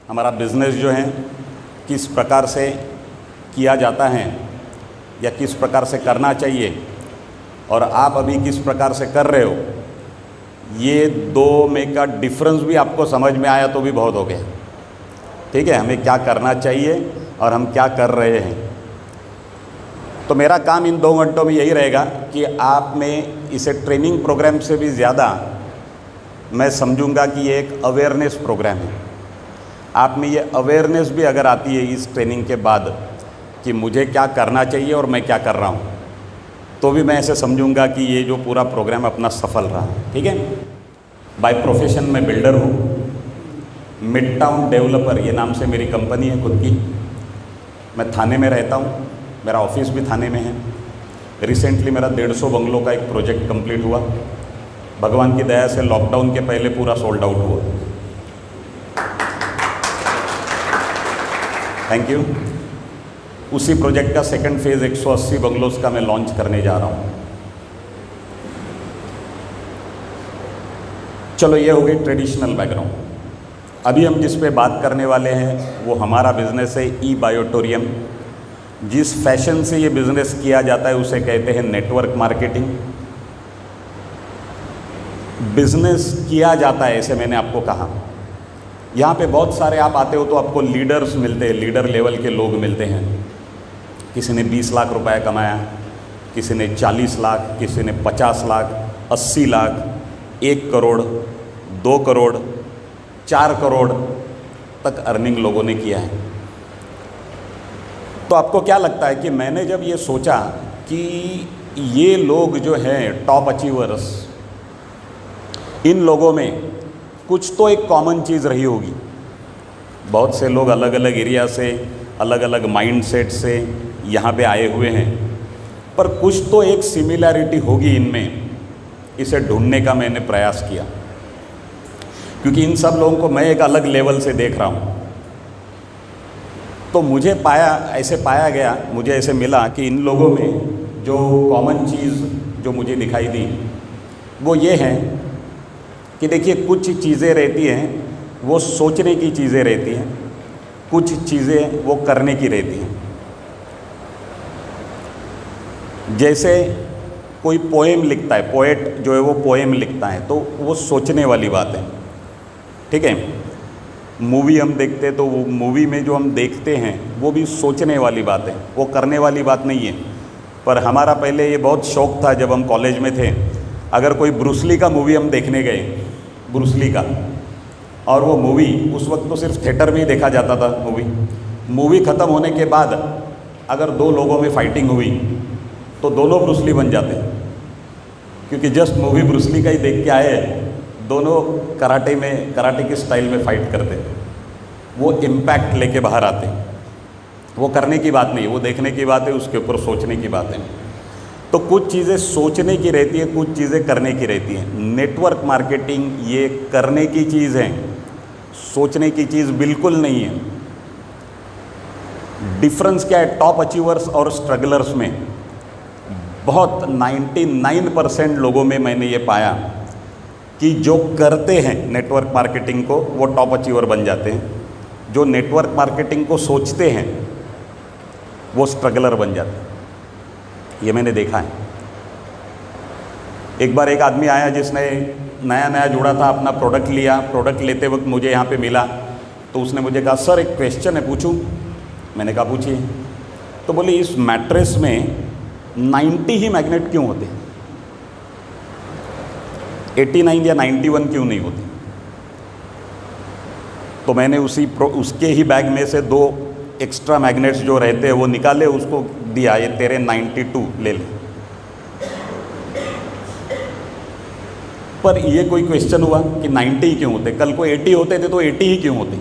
हमारा बिज़नेस जो है किस प्रकार से किया जाता है या किस प्रकार से करना चाहिए और आप अभी किस प्रकार से कर रहे हो, ये दो में का डिफरेंस भी आपको समझ में आया तो भी बहुत हो गया। ठीक है, हमें क्या करना चाहिए और हम क्या कर रहे हैं। तो मेरा काम इन 2 घंटों में यही रहेगा कि आप में इसे ट्रेनिंग प्रोग्राम से भी ज़्यादा मैं समझूंगा कि ये एक अवेयरनेस प्रोग्राम है। आप में ये अवेयरनेस भी अगर आती है इस ट्रेनिंग के बाद कि मुझे क्या करना चाहिए और मैं क्या कर रहा हूँ, तो भी मैं ऐसे समझूंगा कि ये जो पूरा प्रोग्राम अपना सफल रहा। ठीक है। बाय प्रोफेशन मैं बिल्डर हूँ। मिड टाउन डेवलपर ये नाम से मेरी कंपनी है खुद की। मैं थाने में रहता हूँ, मेरा ऑफिस भी थाने में है। रिसेंटली मेरा 150 बंगलों का एक प्रोजेक्ट कंप्लीट हुआ। भगवान की दया से लॉकडाउन के पहले पूरा सोल्ड आउट हुआ। Thank you. उसी प्रोजेक्ट का सेकंड फेज़ 180 बंगलोज़ का मैं लॉन्च करने जा रहा हूँ। चलो, ये हो गई ट्रेडिशनल बैकग्राउंड। अभी हम जिस पे बात करने वाले हैं वो हमारा बिज़नेस है ई बायोटोरियम। जिस फैशन से ये बिज़नेस किया जाता है उसे कहते हैं नेटवर्क मार्केटिंग। बिज़नेस किया जाता है, ऐसे मैंने आपको कहा। यहाँ पे बहुत सारे आप आते हो तो आपको लीडर्स मिलते हैं, लीडर लेवल के लोग मिलते हैं। किसी ने 20 लाख रुपए कमाया, किसी ने 40 लाख, किसी ने 50 लाख, 80 लाख, 1 करोड़, 2 करोड़, 4 करोड़ तक अर्निंग लोगों ने किया है। तो आपको क्या लगता है कि मैंने जब ये सोचा कि ये लोग जो हैं टॉप अचीवर्स, इन लोगों में कुछ तो एक कॉमन चीज़ रही होगी। बहुत से लोग अलग अलग एरिया से, अलग अलग माइंडसेट से यहाँ पे आए हुए हैं, पर कुछ तो एक सिमिलैरिटी होगी इनमें। इसे ढूंढने का मैंने प्रयास किया, क्योंकि इन सब लोगों को मैं एक अलग लेवल से देख रहा हूँ। तो मुझे पाया गया, मुझे ऐसे मिला कि इन लोगों में जो कॉमन चीज़ जो मुझे दिखाई दी वो ये है कि देखिए, कुछ चीज़ें रहती हैं वो सोचने की चीज़ें रहती हैं, कुछ चीज़ें वो करने की रहती हैं। जैसे कोई पोएम लिखता है, पोएट जो है वो पोएम लिखता है, तो वो सोचने वाली बात है। ठीक है। मूवी हम देखते हैं तो वो मूवी में जो हम देखते हैं वो भी सोचने वाली बात है, वो करने वाली बात नहीं है। पर हमारा पहले ये बहुत शौक़ था, जब हम कॉलेज में थे, अगर कोई ब्रूस ली का मूवी हम देखने गए, ब्रूस ली का, और वो मूवी उस वक्त तो सिर्फ थिएटर में ही देखा जाता था। मूवी ख़त्म होने के बाद अगर 2 लोगों में फाइटिंग हुई तो दोनों ब्रूस ली बन जाते, क्योंकि जस्ट मूवी ब्रूस ली का ही देख के आए, दोनों कराटे के स्टाइल में फाइट करते, वो इम्पैक्ट लेके बाहर आते। वो करने की बात नहीं, वो देखने की बात है, उसके ऊपर सोचने की बात है। तो कुछ चीज़ें सोचने की रहती है, कुछ चीज़ें करने की रहती हैं। नेटवर्क मार्केटिंग ये करने की चीज़ है, सोचने की चीज़ बिल्कुल नहीं है। डिफरेंस क्या है टॉप अचीवर्स और स्ट्रगलर्स में? बहुत 99% लोगों में मैंने ये पाया कि जो करते हैं नेटवर्क मार्केटिंग को वो टॉप अचीवर बन जाते हैं, जो नेटवर्क मार्केटिंग को सोचते हैं वो स्ट्रगलर बन जाते हैं। ये मैंने देखा है। एक बार एक आदमी आया जिसने नया नया जुड़ा था, अपना प्रोडक्ट लिया। प्रोडक्ट लेते वक्त मुझे यहाँ पे मिला, तो उसने मुझे कहा, सर एक क्वेश्चन है, पूछूं? मैंने कहा पूछिए। तो बोले, इस मैट्रेस में 90 ही मैग्नेट क्यों होते, 89 या 91 क्यों नहीं होते? तो मैंने उसके ही बैग में से 2 एक्स्ट्रा मैग्नेट्स जो रहते हैं वो निकाले, उसको दिया, ये तेरे 92 ले ले। पर ये कोई क्वेश्चन हुआ कि 90 ही क्यों होते? कल को 80 होते थे तो 80 ही क्यों होते?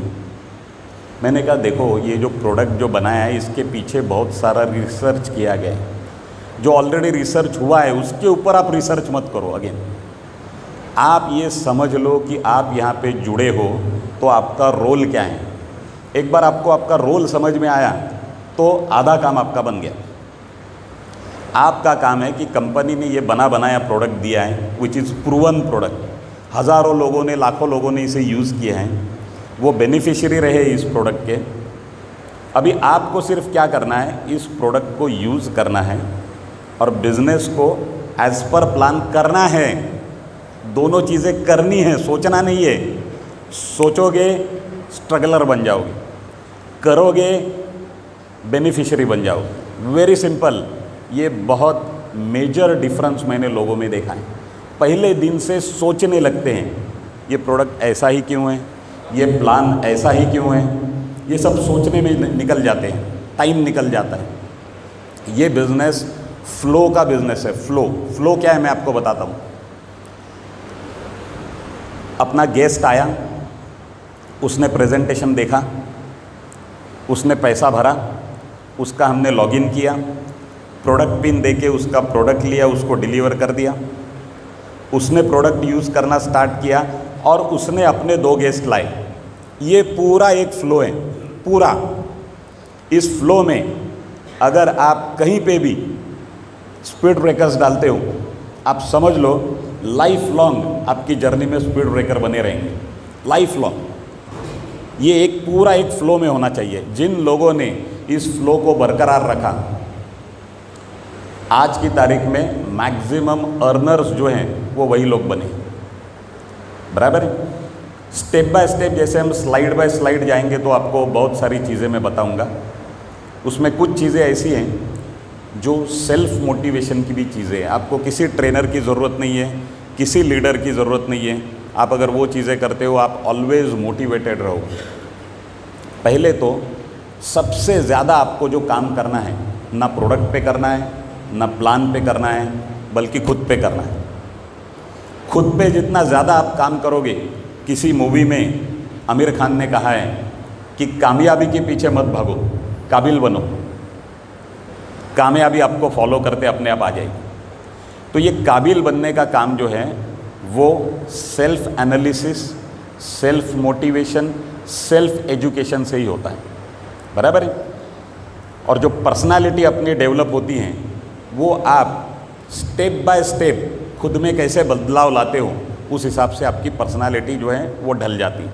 मैंने कहा देखो, ये जो प्रोडक्ट जो बनाया है इसके पीछे बहुत सारा रिसर्च किया गया है। जो ऑलरेडी रिसर्च हुआ है उसके ऊपर आप रिसर्च मत करो। अगेन आप ये समझ लो कि आप यहाँ पे जुड़े हो तो आपका रोल क्या है। एक बार आपको आपका रोल समझ में आया तो आधा काम आपका बन गया। आपका काम है कि कंपनी ने ये बना बनाया प्रोडक्ट दिया है, विच इज़ प्रूवन प्रोडक्ट। हज़ारों लोगों ने, लाखों लोगों ने इसे यूज़ किया है। वो बेनिफिशियरी रहे इस प्रोडक्ट के। अभी आपको सिर्फ क्या करना है, इस प्रोडक्ट को यूज़ करना है और बिजनेस को एज पर प्लान करना है। दोनों चीज़ें करनी है, सोचना नहीं है। सोचोगे स्ट्रगलर बन जाओगे, करोगे बेनिफिशियरी बन जाओगे। Very simple. ये बहुत मेजर डिफरेंस मैंने लोगों में देखा है। पहले दिन से सोचने लगते हैं, ये प्रोडक्ट ऐसा ही क्यों है, ये प्लान ऐसा ही क्यों है, ये सब सोचने में निकल जाते हैं, टाइम निकल जाता है। ये बिजनेस फ्लो का बिजनेस है। फ्लो क्या है मैं आपको बताता हूँ। अपना गेस्ट आया, उसने प्रेजेंटेशन देखा, उसने पैसा भरा, उसका हमने लॉगिन किया, प्रोडक्ट पिन देके उसका प्रोडक्ट लिया, उसको डिलीवर कर दिया, उसने प्रोडक्ट यूज़ करना स्टार्ट किया और उसने अपने 2 गेस्ट लाए। ये पूरा एक फ्लो है, पूरा। इस फ्लो में अगर आप कहीं पे भी स्पीड ब्रेकर्स डालते हो, आप समझ लो लाइफ लॉन्ग आपकी जर्नी में स्पीड ब्रेकर बने रहेंगे, लाइफ लॉन्ग। ये एक पूरा एक फ्लो में होना चाहिए। जिन लोगों ने इस फ्लो को बरकरार रखा, आज की तारीख में मैक्सिमम अर्नर्स जो हैं वो वही लोग बने। बराबर है। स्टेप बाय स्टेप जैसे हम स्लाइड बाय स्लाइड जाएंगे तो आपको बहुत सारी चीज़ें मैं बताऊंगा। उसमें कुछ चीज़ें ऐसी हैं जो सेल्फ मोटिवेशन की भी चीज़ें हैं। आपको किसी ट्रेनर की ज़रूरत नहीं है, किसी लीडर की ज़रूरत नहीं है। आप अगर वो चीज़ें करते हो, आप ऑलवेज मोटिवेटेड रहोगे। पहले तो सबसे ज़्यादा आपको जो काम करना है, ना प्रोडक्ट पे करना है, ना प्लान पे करना है, बल्कि खुद पे करना है। खुद पे जितना ज़्यादा आप काम करोगे, किसी मूवी में आमिर खान ने कहा है कि कामयाबी के पीछे मत भागो, काबिल बनो। कामयाबी आपको फॉलो करते अपने आप आ जाएगी। तो ये काबिल बनने का काम जो है वो self analysis, self motivation, self education से ही होता है। बराबर है। और जो पर्सनालिटी अपनी डेवलप होती हैं वो आप स्टेप बाय स्टेप खुद में कैसे बदलाव लाते हो, उस हिसाब से आपकी पर्सनालिटी जो है वो ढल जाती है।